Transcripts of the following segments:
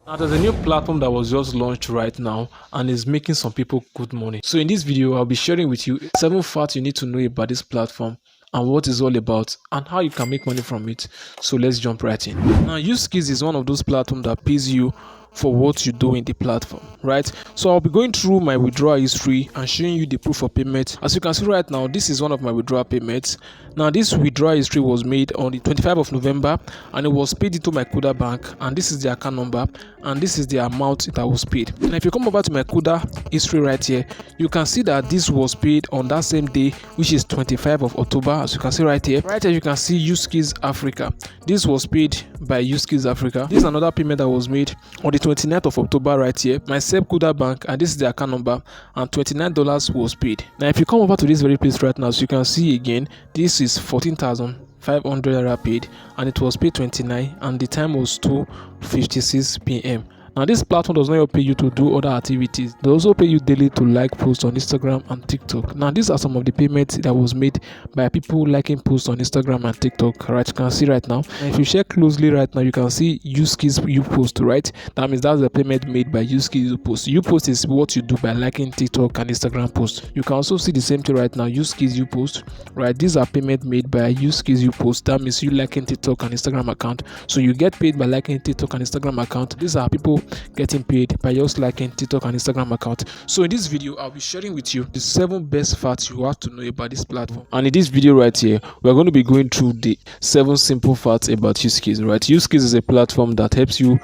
Now there's a new platform that was just launched right now and is making some people good money. So in this video, I'll be sharing with you 7 facts you need to know about this platform and what it's all about and how you can make money from it. So let's jump right in. Now Uskills is one of those platforms that pays you for what you do in the platform, right? So I'll be going through my withdrawal history and showing you the proof of payment. As you can see right now, this is one of my withdrawal payments. Now this withdrawal history was made on the 25th of November and it was paid into my Kuda bank, and this is the account number and this is the amount that was paid. And if you come over to my Kuda history right here, you can see that this was paid on that same day, which is 25th of October. As you can see right here, you can see Uskills Africa. This was paid by Uskills Africa. This is another payment that was made on the 29th of October right here, my same Kuda bank, and this is the account number, and $29 was paid. Now if you come over to this very place right now, so you can see again, this is 14,500 naira paid, and it was paid 29, and the time was 2:56 p.m. Now this platform does not pay you to do other activities. They also pay you daily to like posts on Instagram and TikTok. Now these are some of the payments that was made by people liking posts on Instagram and TikTok. Right, you can see right now. And if you check closely right now, you can see Uskills Upost, right? That means that's the payment made by Uskills Upost. Upost is what you do by liking TikTok and Instagram posts. You can also see the same thing right now, Uskills Upost, right? These are payment made by Uskills Upost. That means you liking TikTok and Instagram account. So you get paid by liking TikTok and Instagram account. These are people getting paid by just liking TikTok and Instagram account. So in this video, I'll be sharing with you the 7 best facts you have to know about this platform. And in this video right here, we're going to be going through the 7 simple facts about Uskills, right? Uskills is a platform that helps you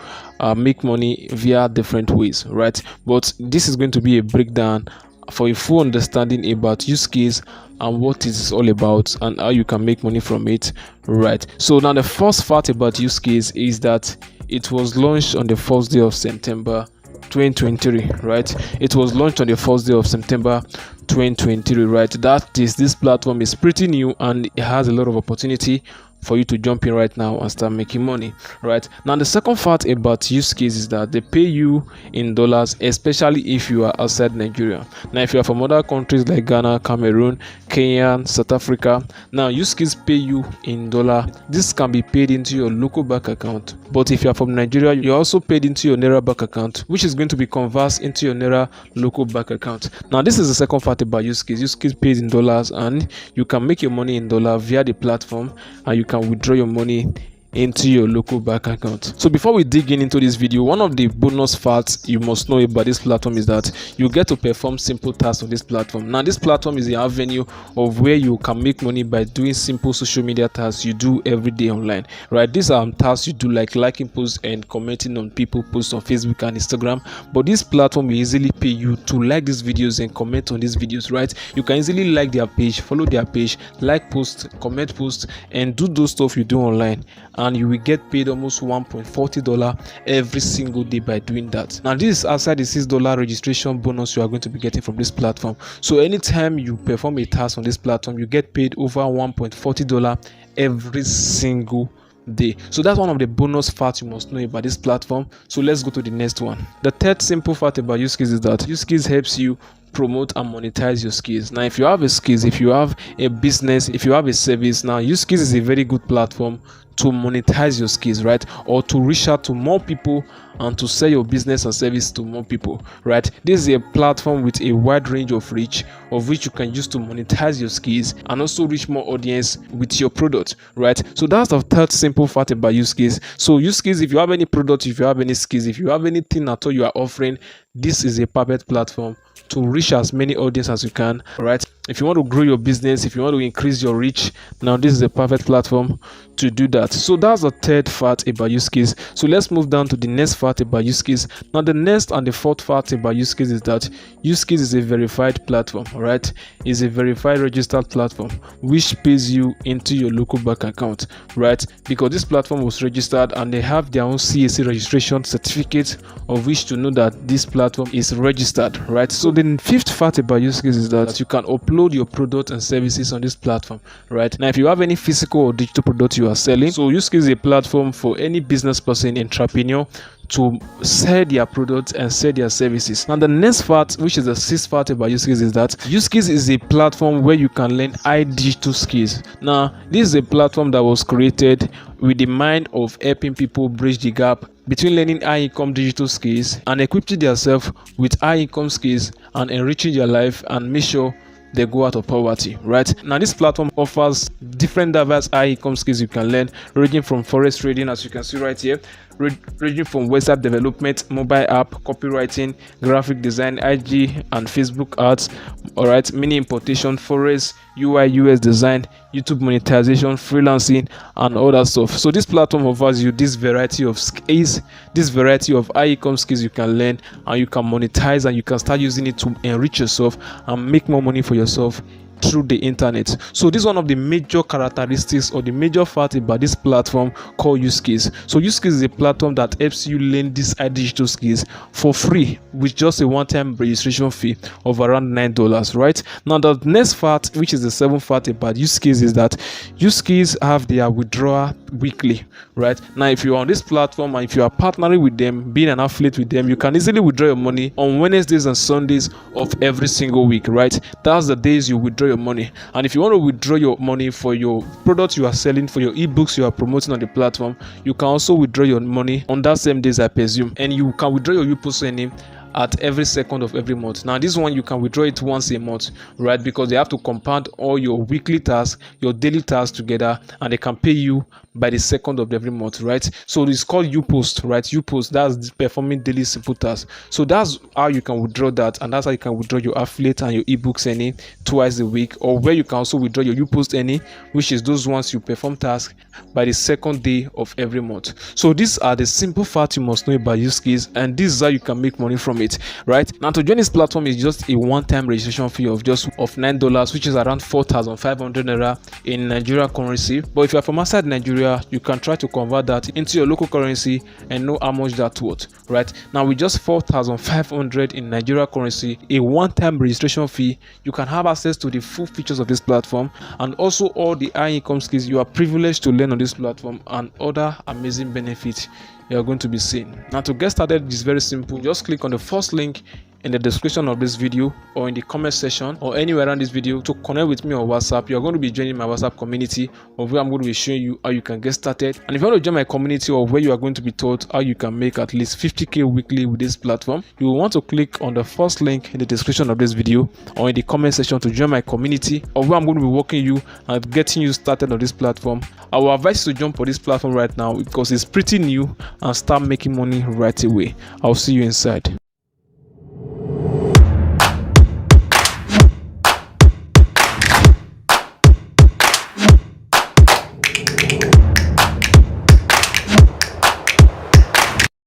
make money via different ways, right? But this is going to be a breakdown for a full understanding about Uskills and what it is all about and how you can make money from it, right? So now the first fact about Uskills is that it was launched on the first day of September 2023, right? It was launched on the first day of September 2023, right? That is, this platform is pretty new and it has a lot of opportunity for you to jump in right now and start making money, right? Now the second fact about Uskills is that they pay you in dollars, especially if you are outside Nigeria. Now if you are from other countries like Ghana, Cameroon, Kenya, South Africa, now Uskills pay you in dollar. This can be paid into your local bank account, but if you are from Nigeria, you're also paid into your Naira bank account, which is going to be converted into your Naira local bank account. Now this is the second fact about Uskills. Uskills pays in dollars and you can make your money in dollar via the platform, and you can withdraw your money into your local bank account. So before we dig into this video, one of the bonus facts you must know about this platform is that you get to perform simple tasks on this platform. Now this platform is the avenue of where you can make money by doing simple social media tasks you do every day online, right? These are tasks you do like liking posts and commenting on people posts on Facebook and Instagram, but this platform will easily pay you to like these videos and comment on these videos, right? You can easily like their page, follow their page, like posts, comment posts, and do those stuff you do online, and you will get paid almost $1.40 every single day by doing that. Now this is outside the $6 registration bonus you are going to be getting from this platform. So anytime you perform a task on this platform, you get paid over $1.40 every single day. So that's one of the bonus facts you must know about this platform. So let's go to the next one. The third simple fact about Uskills is that Uskills helps you promote and monetize your skills. Now if you have a skills, if you have a business, if you have a service, now Uskills is a very good platform to monetize your skills, right? Or to reach out to more people and to sell your business and service to more people, right? This is a platform with a wide range of reach, of which you can use to monetize your skills and also reach more audience with your product, right? So that's the third simple fact about Uskills. So Uskills, if you have any product, if you have any skills, if you have anything at all you are offering, this is a perfect platform to reach as many audience as you can, right? If you want to grow your business, if you want to increase your reach, now this is a perfect platform to do that. So that's the third fact about Uskills. So let's move down to the next fact about Uskills. Now the next and the fourth fact about Uskills is that Uskills is a verified platform, right? It's a verified registered platform which pays you into your local bank account, right? Because this platform was registered and they have their own CAC registration certificate of which to know that this platform is registered, right? So the fifth fact about Uskills is that you can upload upload your product and services on this platform. Right now, if you have any physical or digital product you are selling, so Uskills is a platform for any business person, entrepreneur, to sell their products and sell their services. Now the next part, which is the sixth part about Uskills, is that Uskills is a platform where you can learn high digital skills. Now this is a platform that was created with the mind of helping people bridge the gap between learning high income digital skills and equipping themselves with high income skills and enriching their life and make sure they go out of poverty. Right now, this platform offers different diverse high income skills you can learn, ranging from forex trading, as you can see right here, ranging from website development, mobile app, copywriting, graphic design, IG and Facebook ads, all right, mini importation, forex, UI UX design, YouTube monetization, freelancing and all that stuff. So this platform offers you this variety of skills, this variety of high income skills you can learn, and you can monetize, and you can start using it to enrich yourself and make more money for yourself through the internet. So this is one of the major characteristics or the major fact about this platform called Uskills. So Uskills is a platform that helps you learn these high digital skills for free with just a one-time registration fee of around $9. Right now, the next fact, which is the seventh fact about Uskills, is that Uskills have their withdrawal weekly. Right now, if you're on this platform and if you are partnering with them, being an affiliate with them, you can easily withdraw your money on Wednesdays and Sundays of every single week. Right, that's the days you withdraw your money. And if you want to withdraw your money for your products you are selling, for your ebooks you are promoting on the platform, you can also withdraw your money on that same days, I presume, and you can withdraw your UPOS name at every second of every month. Now this one you can withdraw it once a month, right, because they have to compound all your weekly tasks, your daily tasks together, and they can pay you by the second of every month. Right, so it's called UPOST. Right, UPOST, that's performing daily simple tasks. So that's how you can withdraw that, and that's how you can withdraw your affiliate and your ebooks any twice a week, or where you can also withdraw your UPOST any, which is those ones you perform tasks by the second day of every month. So these are the simple facts you must know about Uskills, and this is how you can make money from it. Right now, to join this platform is just a one-time registration fee of $9, which is around 4,500 naira in Nigeria currency. But if you are from outside Nigeria, you can try to convert that into your local currency and know how much that's worth. Right now, with just 4,500 in Nigeria currency, a one-time registration fee, you can have access to the full features of this platform and also all the high income skills you are privileged to learn on this platform and other amazing benefits you are going to be seeing. Now, to get started, it's very simple. Just click on the first link in the description of this video or in the comment section or anywhere around this video to connect with me on WhatsApp. You're going to be joining my WhatsApp community, of where I'm going to be showing you how you can get started. And if you want to join my community, or where you are going to be taught how you can make at least 50k weekly with this platform, you will want to click on the first link in the description of this video or in the comment section to join my community, of where I'm going to be walking you and getting you started on this platform. I will advise you to jump on this platform right now because it's pretty new and start making money right away. I'll see you inside.